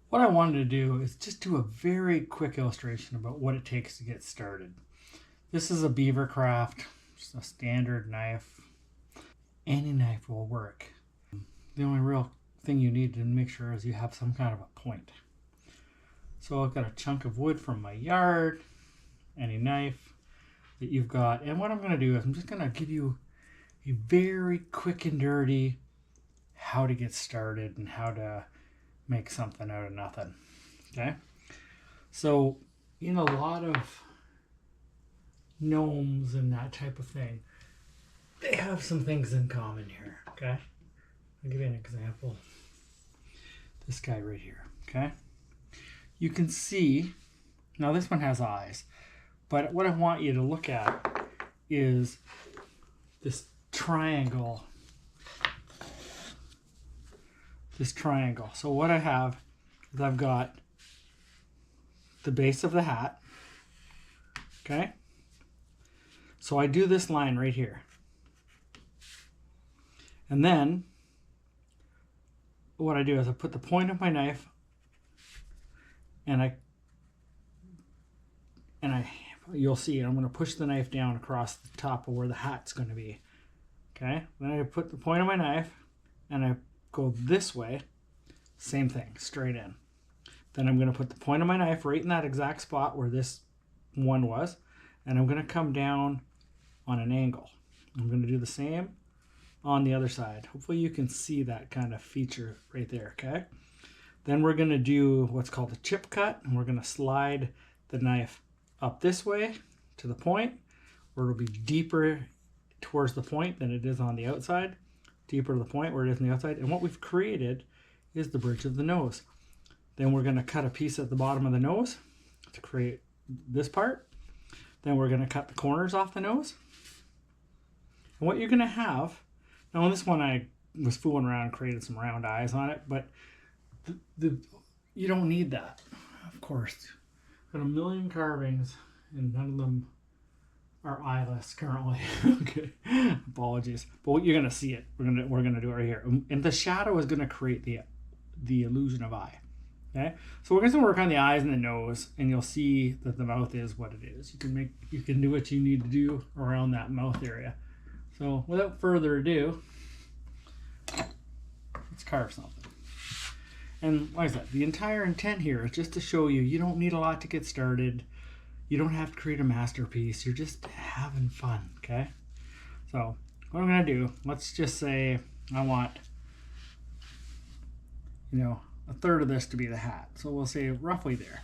What I wanted to do is just do a very quick illustration about what it takes to get started. This is a beaver craft, just a standard knife. Any knife will work. The only real thing you need to make sure is you have some kind of a point. So I've got a chunk of wood from my yard, any knife that you've got. And what I'm going to do is I'm just going to give you a very quick and dirty how to get started and how to make something out of nothing. Okay? So in a lot of gnomes and that type of thing, they have some things in common here. Okay? I'll give you an example. This guy right here. Okay? You can see, now this one has eyes, but what I want you to look at is this triangle. This triangle. So what I have is I've got the base of the hat. Okay? So I do this line right here. And then what I do is I put the point of my knife and you'll see I'm going to push the knife down across the top of where the hat's going to be. Okay? Then I put the point of my knife and I go this way. Same thing, straight in. Then I'm going to put the point of my knife right in that exact spot where this one was, and I'm going to come down on an angle. I'm going to do the same on the other side. Hopefully you can see that kind of feature right there, okay? Then we're going to do what's called a chip cut, and we're going to slide the knife up this way to the point where it'll be deeper towards the point than it is on the outside, deeper to the point where it is on the outside. And what we've created is the bridge of the nose. Then we're going to cut a piece at the bottom of the nose to create this part. Then we're going to cut the corners off the nose. And what you're going to have, now on this one I was fooling around and created some round eyes on it, but you don't need that, of course. Got a million carvings and none of them are eyeless currently. Okay, apologies, but you're gonna see it. We're gonna do it right here, and the shadow is gonna create the illusion of eye. Okay, so we're gonna work on the eyes and the nose, and you'll see that the mouth is what it is. You can do what you need to do around that mouth area. So without further ado, let's carve something. And like I said, the entire intent here is just to show you you don't need a lot to get started. You don't have to create a masterpiece. You're just having fun, okay? So what I'm going to do, let's just say I want, a third of this to be the hat. So we'll say roughly there.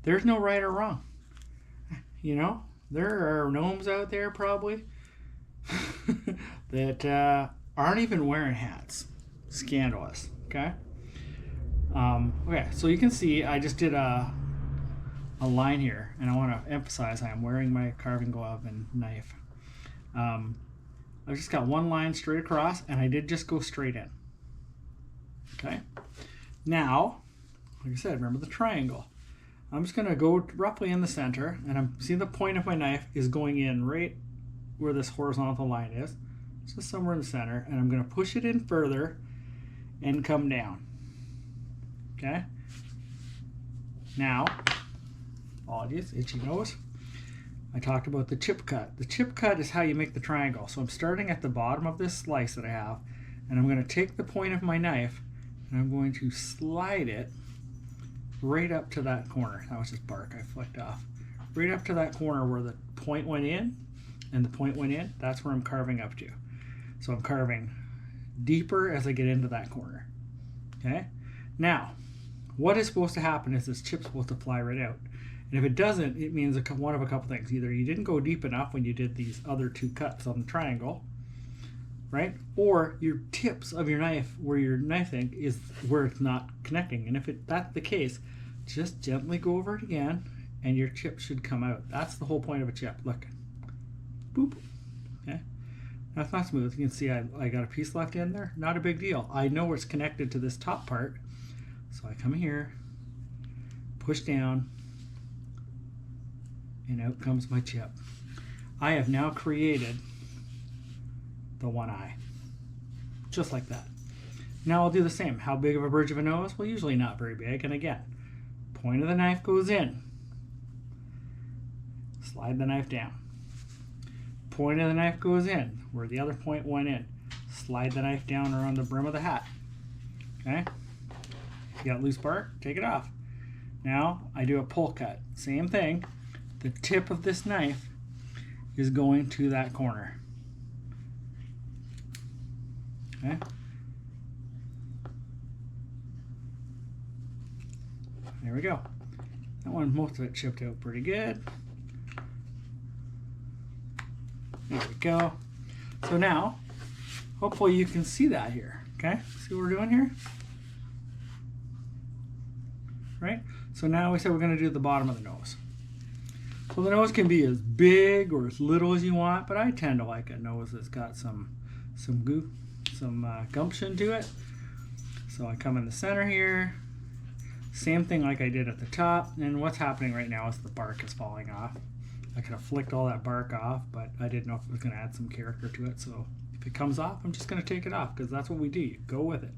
There's no right or wrong. There are gnomes out there probably that aren't even wearing hats. Scandalous, okay? Okay, so you can see I just did a line here, and I want to emphasize I'm wearing my carving glove and knife. I've just got one line straight across, and I did just go straight in. Okay, now, like I said, remember the triangle. I'm just going to go roughly in the center, and I'm seeing the point of my knife is going in right where this horizontal line is, just somewhere in the center, and I'm going to push it in further and come down. Okay, now, apologies, itchy nose. I talked about the chip cut. The chip cut is how you make the triangle. So I'm starting at the bottom of this slice that I have, and I'm going to take the point of my knife and I'm going to slide it right up to that corner. That was just bark I flicked off. Right up to that corner where the point went in and the point went in. That's where I'm carving up to. So I'm carving deeper as I get into that corner. Okay, now what is supposed to happen is this chip's supposed to fly right out. And if it doesn't, it means one of a couple things. Either you didn't go deep enough when you did these other two cuts on the triangle, right? Or your tips of your knife, where your knife thing is where it's not connecting. And if that's the case, just gently go over it again and your chip should come out. That's the whole point of a chip. Look, boop, okay? Now it's not smooth. You can see I got a piece left in there. Not a big deal. I know it's connected to this top part. So I come here, push down, and out comes my chip. I have now created the one eye, just like that. Now I'll do the same. How big of a bridge of a nose? Well, usually not very big. And again, point of the knife goes in. Slide the knife down. Point of the knife goes in where the other point went in. Slide the knife down around the brim of the hat. Okay? If you got loose bark, take it off. Now I do a pull cut. Same thing. The tip of this knife is going to that corner. Okay? There we go. That one, most of it chipped out pretty good. There we go. So now, hopefully you can see that here. Okay? See what we're doing here? Right? So now we said we're going to do the bottom of the nose. So the nose can be as big or as little as you want, but I tend to like a nose that's got some gumption to it. So I come in the center here. Same thing like I did at the top. And what's happening right now is the bark is falling off. I could have flicked all that bark off, but I didn't know if it was going to add some character to it. So if it comes off, I'm just going to take it off because that's what we do. You go with it.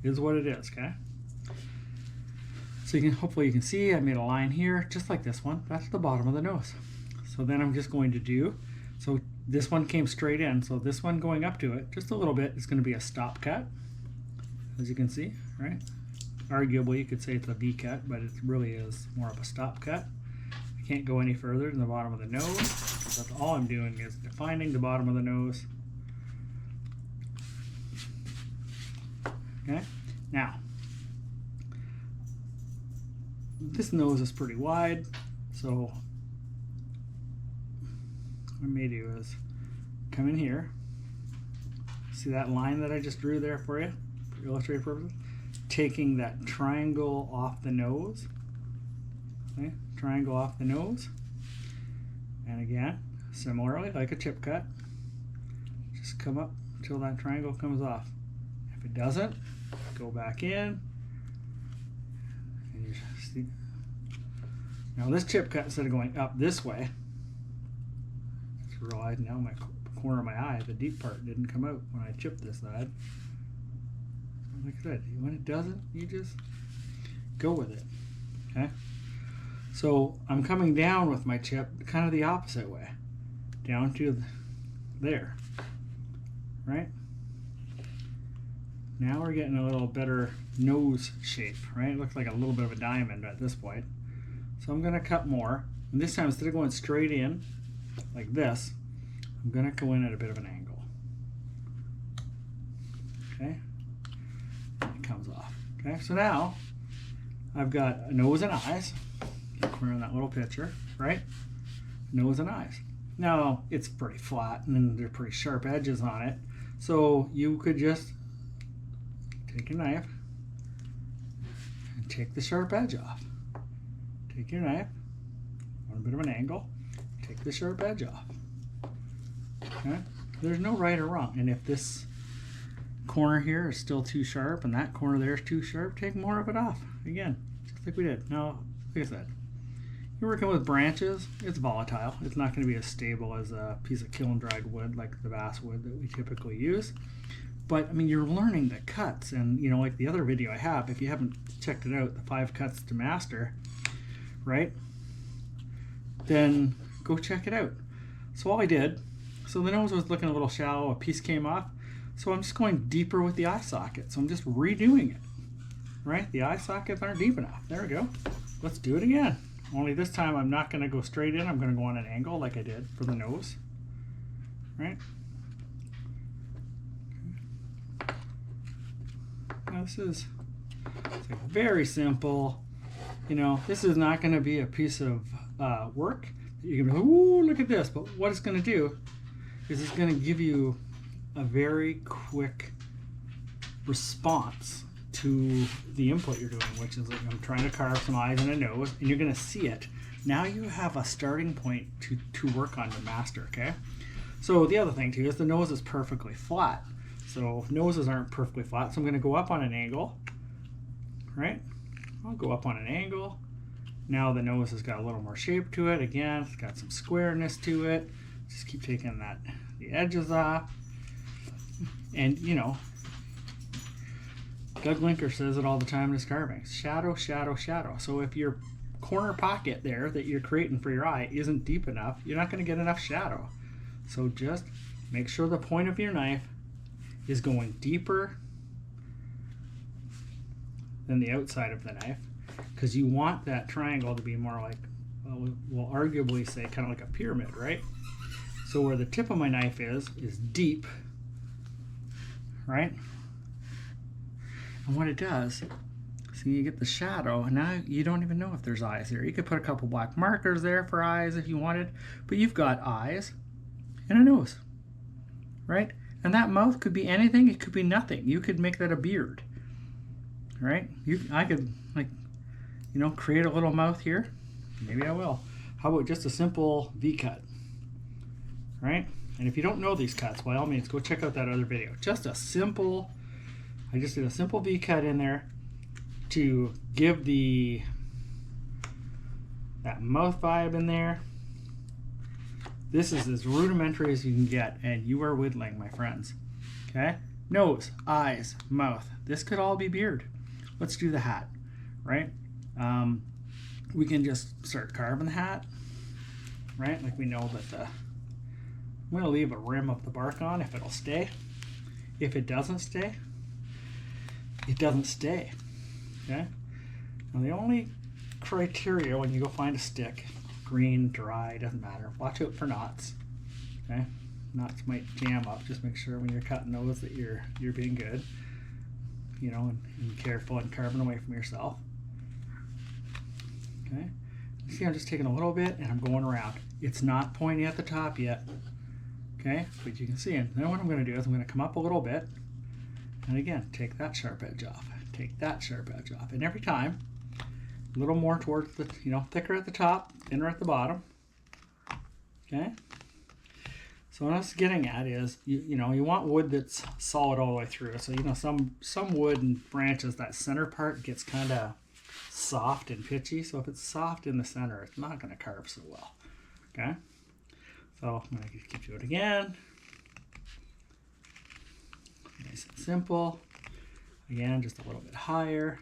It is what it is, okay? So hopefully you can see I made a line here, just like this one. That's the bottom of the nose. So then I'm just going to do, so this one came straight in, so this one going up to it, just a little bit, is going to be a stop cut, as you can see, right? Arguably, you could say it's a V cut, but it really is more of a stop cut. I can't go any further than the bottom of the nose. That's all I'm doing is defining the bottom of the nose. Okay, now, this nose is pretty wide, so what I may do is come in here. See that line that I just drew there for you, for illustrative purposes? Taking that triangle off the nose. Okay, triangle off the nose. And again, similarly, like a chip cut, just come up until that triangle comes off. If it doesn't, go back in. And you see. Now this chip cut, instead of going up this way, I just realized now my corner of my eye, the deep part didn't come out when I chipped this side. Like I said, when it doesn't, you just go with it. Okay? So I'm coming down with my chip kind of the opposite way. Down to there. Right? Now we're getting a little better nose shape, right? It looks like a little bit of a diamond at this point. So I'm going to cut more. And this time, instead of going straight in like this, I'm going to go in at a bit of an angle. Okay? It comes off. Okay, so now I've got a nose and eyes. We're in that little picture, right? Nose and eyes. Now it's pretty flat and then there are pretty sharp edges on it. So you could just take your knife and take the sharp edge off. Take your knife on a bit of an angle, take the sharp edge off. Okay? There's no right or wrong. And if this corner here is still too sharp and that corner there is too sharp, take more of it off. Again, just like we did. Now, like I said, you're working with branches, it's volatile. It's not going to be as stable as a piece of kiln dried wood like the basswood that we typically use. But I mean, you're learning the cuts, and you know, like the other video I have, if you haven't checked it out, the 5 cuts to master, right? Then go check it out. So all I did, so the nose was looking a little shallow, a piece came off, so I'm just going deeper with the eye socket. So I'm just redoing it, right? The eye sockets aren't deep enough. There we go. Let's do it again. Only this time I'm not going to go straight in. I'm going to go on an angle like I did for the nose, right? Now this is like very simple. You know, this is not going to be a piece of work that you can be, ooh, look at this. But what it's going to do is it's going to give you a very quick response to the input you're doing, which is like I'm trying to carve some eyes and a nose, and you're going to see it. Now you have a starting point to work on to master, okay? So the other thing too is the nose is perfectly flat. So noses aren't perfectly flat, so I'm going to go up on an angle, right? I'll go up on an angle. Now the nose has got a little more shape to it. Again, it's got some squareness to it. Just keep taking the edges off. And you know, Doug Linker says it all the time in his carvings. Shadow, shadow, shadow. So if your corner pocket there that you're creating for your eye isn't deep enough, you're not going to get enough shadow. So just make sure the point of your knife is going deeper than the outside of the knife, because you want that triangle to be more like, well, we'll arguably say kind of like a pyramid, right? So where the tip of my knife is deep, right? And what it does, so you get the shadow, and now you don't even know if there's eyes there. You could put a couple black markers there for eyes if you wanted, but you've got eyes and a nose, right? And that mouth could be anything, it could be nothing. You could make that a beard, right? I could, like, you know, create a little mouth here. Maybe I will. How about just a simple V-cut, right? And if you don't know these cuts, by all means, go check out that other video. Just a simple, I just did a simple V-cut in there to give that mouth vibe in there. This is as rudimentary as you can get, and you are whittling, my friends. Okay? Nose, eyes, mouth. This could all be beard. Let's do the hat, right? We can just start carving the hat, right? Like we know that I'm going to leave a rim of the bark on if it'll stay. If it doesn't stay, it doesn't stay. Okay? Now the only criteria when you go find a stick, green, dry, doesn't matter. Watch out for knots. Okay? Knots might jam up. Just make sure when you're cutting those that you're being good. You know, and careful and carving away from yourself. Okay? You see, I'm just taking a little bit and I'm going around. It's not pointy at the top yet. Okay? But you can see it. Then what I'm going to do is I'm going to come up a little bit, and again, take that sharp edge off. Take that sharp edge off. And every time, a little more towards the, you know, thicker at the top, thinner at the bottom. Okay? So what I was getting at is, you know, you want wood that's solid all the way through. So, you know, some wood and branches, that center part gets kind of soft and pitchy. So if it's soft in the center, it's not going to carve so well. Okay? So I'm going to keep doing it again. Nice and simple. Again, just a little bit higher.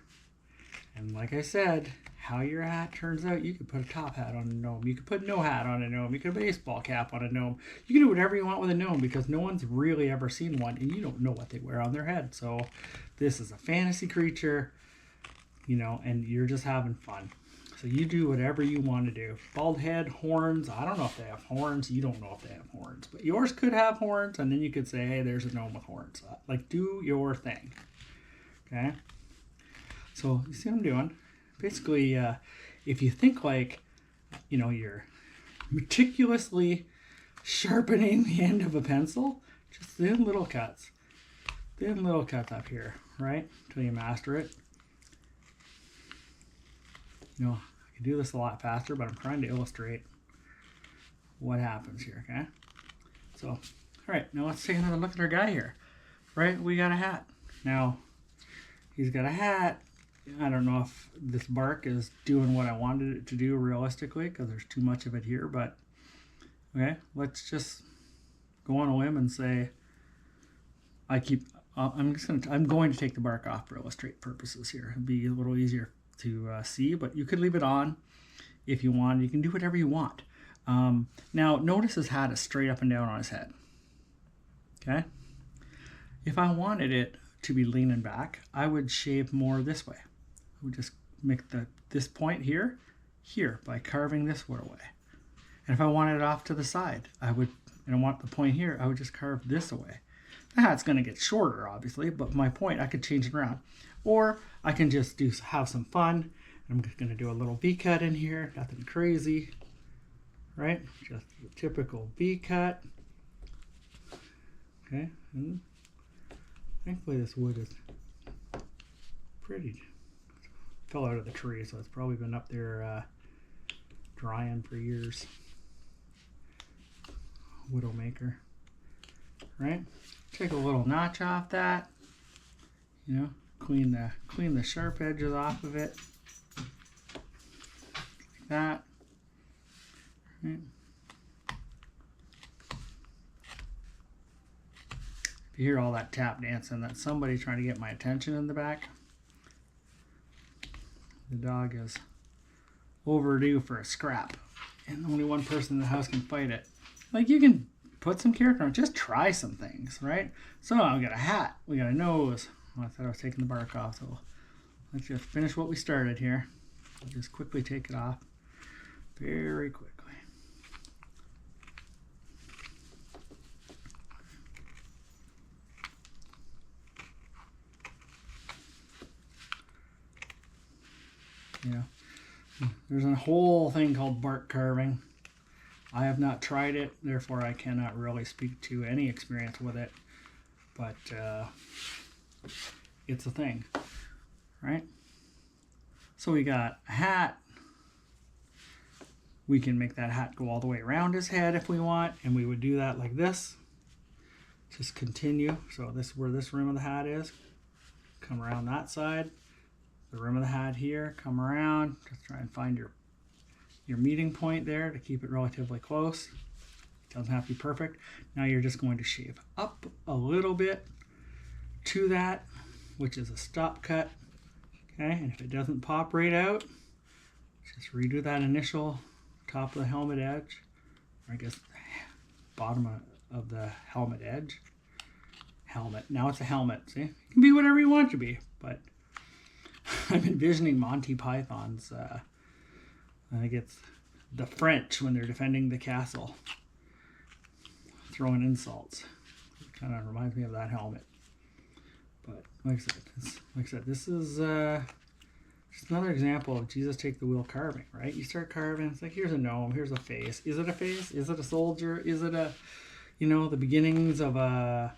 And like I said, how your hat turns out, you could put a top hat on a gnome. You could put no hat on a gnome. You could put a baseball cap on a gnome. You can do whatever you want with a gnome because no one's really ever seen one and you don't know what they wear on their head. So this is a fantasy creature, you know, and you're just having fun. So you do whatever you want to do. Bald head, horns. I don't know if they have horns. You don't know if they have horns. But yours could have horns, and then you could say, hey, there's a gnome with horns. Like, do your thing. Okay? So you see what I'm doing? Basically, if you think like, you know, you're meticulously sharpening the end of a pencil, just thin little cuts. Thin little cuts up here, right? Until you master it. You know, I can do this a lot faster, but I'm trying to illustrate what happens here, okay? So, all right, now let's take another look at our guy here, right? We got a hat. Now, he's got a hat. I don't know if this bark is doing what I wanted it to do realistically because there's too much of it here, but okay, let's just go on a limb and say I'm going to take the bark off for illustrate purposes here. It'd be a little easier to see, but you could leave it on if you want. You can do whatever you want. Now notice his hat is straight up and down on his head. Okay, if I wanted it to be leaning back, I would shave more this way. I would just make this point here by carving this wood away. And if I wanted it off to the side, and I want the point here, I would just carve this away. The hat's going to get shorter, obviously, but my point, I could change it around. Or I can just have some fun. I'm just going to do a little V-cut in here, nothing crazy, right? Just a typical V-cut. Okay, and thankfully this wood is pretty, fell out of the tree, so it's probably been up there drying for years. Widowmaker, right? Take a little notch off that, you know, clean the sharp edges off of it, like that, right? If you hear all that tap dancing, that's somebody trying to get my attention in the back. The dog is overdue for a scrap, and only one person in the house can fight it. Like, you can put some character on, just try some things, right? So we got a hat, we got a nose. Oh, I thought I was taking the bark off, so let's just finish what we started here. I'll just quickly take it off, very quickly. Yeah, there's a whole thing called bark carving. I have not tried it, therefore I cannot really speak to any experience with it, but it's a thing, right? So we got a hat. We can make that hat go all the way around his head if we want, and we would do that like this. Just continue. So this is where this rim of the hat is. Come around that side. The rim of the hat here, come around, just try and find your meeting point there to keep it relatively close. It doesn't have to be perfect. Now you're just going to shave up a little bit to that, which is a stop cut. Okay, and if it doesn't pop right out, just redo that initial top of the helmet edge, or I guess bottom of the helmet edge. Helmet, now it's a helmet, see? It can be whatever you want it to be, but I'm envisioning Monty Python's, I think it's the French when they're defending the castle, throwing insults. It kind of reminds me of that helmet. But like I said, this is just another example of Jesus take the wheel carving, right? You start carving, it's like, here's a gnome, here's a face. Is it a face? Is it a soldier? Is it a, the beginnings of a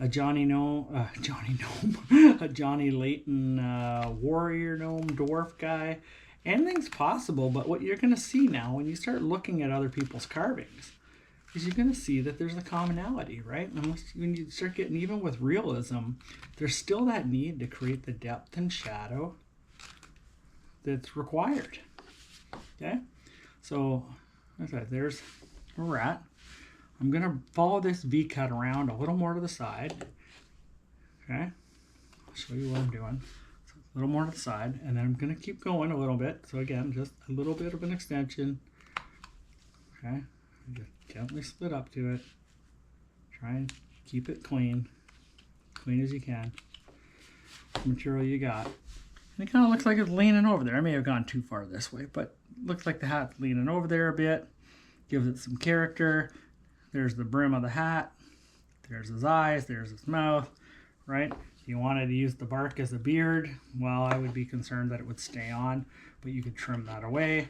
Johnny Gnome, a Johnny Layton warrior gnome, dwarf guy? Anything's possible, but what you're going to see now when you start looking at other people's carvings is you're going to see that there's a commonality, right? When you start getting even with realism, there's still that need to create the depth and shadow that's required. Okay? So, like I said, there's where we're at. I'm going to follow this V-cut around a little more to the side. Okay? I'll show you what I'm doing. So a little more to the side, and then I'm going to keep going a little bit. So again, just a little bit of an extension. Okay? Just gently split up to it. Try and keep it clean as you can. The material you got. And it kind of looks like it's leaning over there. I may have gone too far this way, but looks like the hat's leaning over there a bit. Gives it some character. There's the brim of the hat. There's his eyes. There's his mouth, right? If you wanted to use the bark as a beard, well, I would be concerned that it would stay on, but you could trim that away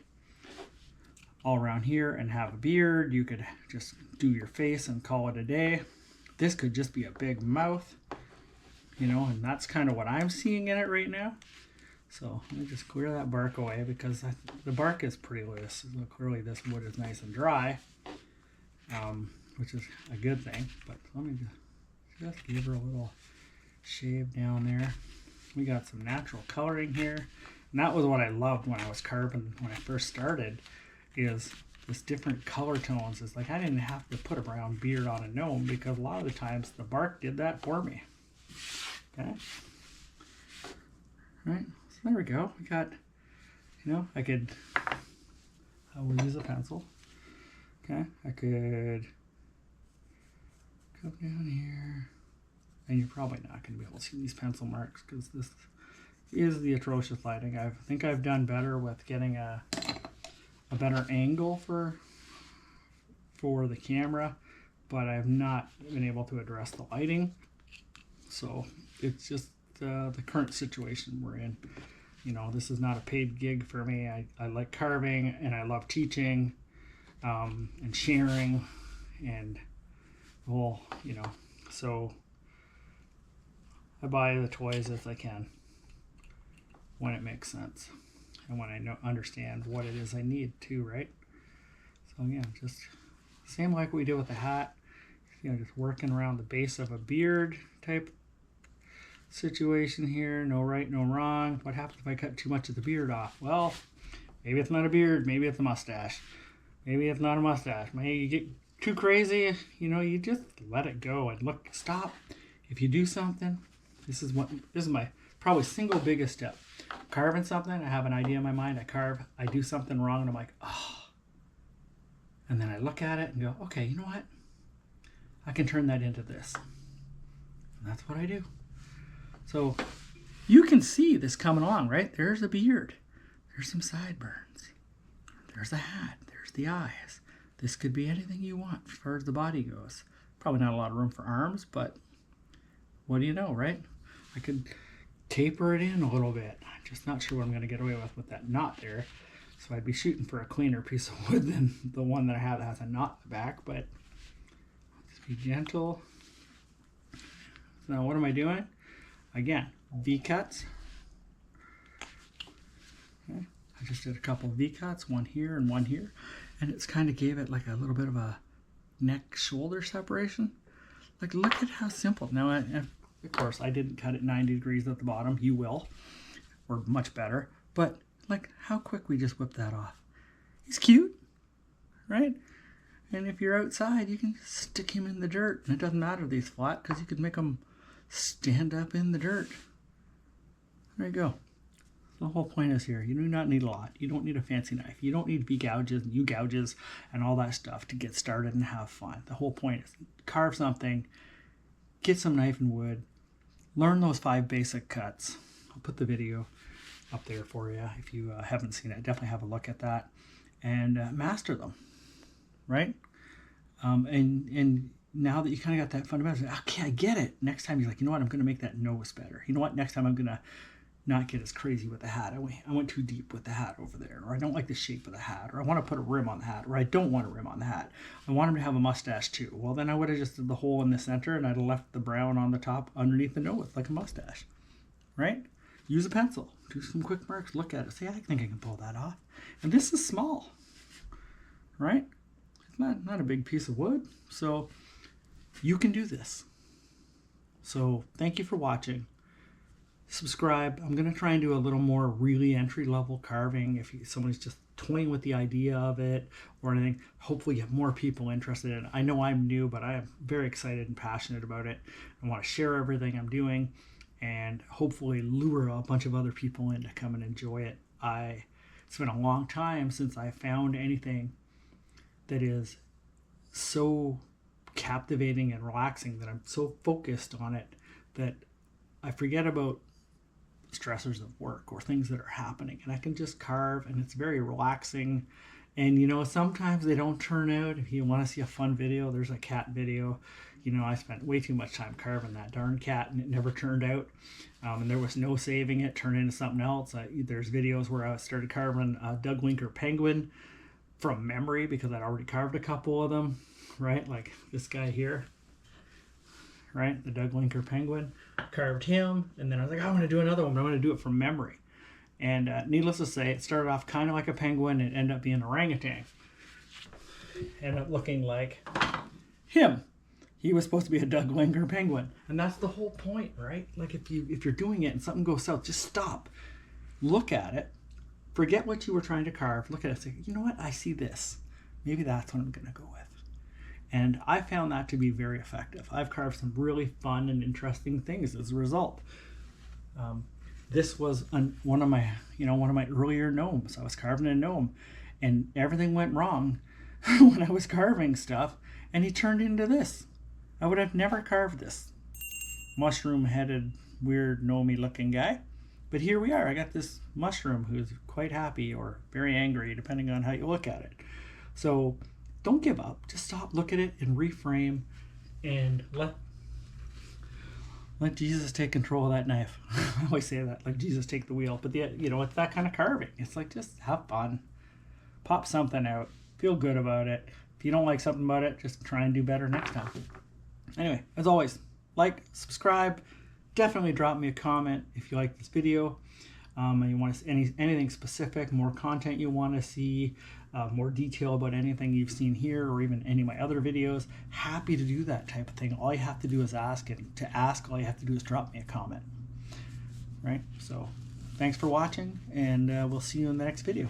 all around here and have a beard. You could just do your face and call it a day. This could just be a big mouth, and that's kind of what I'm seeing in it right now. So let me just clear that bark away because the bark is pretty loose. So clearly this wood is nice and dry, which is a good thing. But let me just give her a little shave down there. We got some natural coloring here. And that was what I loved when I was carving when I first started, is this different color tones. It's like I didn't have to put a brown beard on a gnome because a lot of the times the bark did that for me. Okay. All right. So there we go. We got, I will use a pencil. Okay. I could come down here. And you're probably not going to be able to see these pencil marks because this is the atrocious lighting. I think I've done better with getting a better angle for the camera, but I've not been able to address the lighting. So it's just the current situation we're in. This is not a paid gig for me. I like carving and I love teaching and sharing and the whole, so I buy the toys as I can when it makes sense and when I understand what it is I need to, right? So again, just same like we did with the hat, just working around the base of a beard type situation here. No right, no wrong. What happens if I cut too much of the beard off? Well, maybe it's not a beard, maybe it's a mustache. Maybe it's not a mustache. Maybe you get too crazy, you know, you just let it go and look, stop. If you do something, this is my probably single biggest step. Carving something, I have an idea in my mind, I carve, I do something wrong, and I'm like, oh. And then I look at it and go, okay, you know what? I can turn that into this. And that's what I do. So you can see this coming along, right? There's a beard. There's some sideburns. There's a hat. There's the eyes. This could be anything you want as far as the body goes. Probably not a lot of room for arms, but what do you know, right? I could taper it in a little bit. I'm just not sure what I'm going to get away with that knot there. So I'd be shooting for a cleaner piece of wood than the one that I have that has a knot in the back, but just be gentle. So now what am I doing? Again, V-cuts. Okay. I just did a couple of V-cuts, one here and one here, and it's kind of gave it like a little bit of a neck-shoulder separation. Like, look at how simple. Now, of course, I didn't cut it 90 degrees at the bottom. You will, or much better. But like, how quick we just whip that off. He's cute, right? And if you're outside, you can stick him in the dirt. And it doesn't matter if he's flat, because you could make him stand up in the dirt. There you go. The whole point is here, you do not need a lot. You don't need a fancy knife. You don't need V-gouges and U-gouges and all that stuff to get started and have fun. The whole point is carve something, get some knife and wood, learn those 5 basic cuts. I'll put the video up there for you if you haven't seen it. Definitely have a look at that and master them, right? And now that you kind of got that fundamental, okay, I get it. Next time you're like, you know what, I'm going to make that nose better. You know what, next time I'm going to not get as crazy with the hat. I went too deep with the hat over there, or I don't like the shape of the hat, or I want to put a rim on the hat, or I don't want a rim on the hat. I want him to have a mustache too. Well, then I would have just did the hole in the center and I'd have left the brown on the top underneath the nose like a mustache, right? Use a pencil, do some quick marks, look at it, say, I think I can pull that off. And this is small, right? It's not a big piece of wood, so you can do this. So thank you for watching. Subscribe. I'm going to try and do a little more really entry-level carving if somebody's just toying with the idea of it or anything. Hopefully get more people interested in it. I know I'm new, but I am very excited and passionate about it. I want to share everything I'm doing and hopefully lure a bunch of other people in to come and enjoy it. It's been a long time since I found anything that is so captivating and relaxing, that I'm so focused on it that I forget about stressors of work or things that are happening, and I can just carve, and it's very relaxing. And you know, sometimes they don't turn out. If you want to see a fun video, there's a cat video. You know, I spent way too much time carving that darn cat and it never turned out, and there was no saving it, turned into something else. There's videos where I started carving a Doug Winker penguin from memory because I'd already carved a couple of them, right? Like this guy here, right? The Doug Winker penguin. Carved him, and then I was like, I want to do another one, but I want to do it from memory. And needless to say, it started off kind of like a penguin and ended up being an orangutan. Ended up looking like him. He was supposed to be a Doug Winker penguin. And that's the whole point, right? Like if you're doing it and something goes south, just stop. Look at it. Forget what you were trying to carve. Look at it and say, you know what? I see this. Maybe that's what I'm going to go with. And I found that to be very effective. I've carved some really fun and interesting things as a result. This was one of my earlier gnomes. I was carving a gnome, and everything went wrong when I was carving stuff, and he turned into this. I would have never carved this mushroom-headed, weird, gnome-looking guy. But here we are. I got this mushroom who's quite happy or very angry, depending on how you look at it. So don't give up. Just stop, look at it, and reframe, and let Jesus take control of that knife. I always say that, like Jesus take the wheel. But it's that kind of carving. It's like, just have fun. Pop something out. Feel good about it. If you don't like something about it, just try and do better next time. Anyway, as always, like, subscribe. Definitely drop me a comment if you like this video. And you want to see anything specific, more content you want to see, more detail about anything you've seen here or even any of my other videos, happy to do that type of thing. All you have to do is ask, and to ask, all you have to do is drop me a comment. Right? So thanks for watching, and we'll see you in the next video.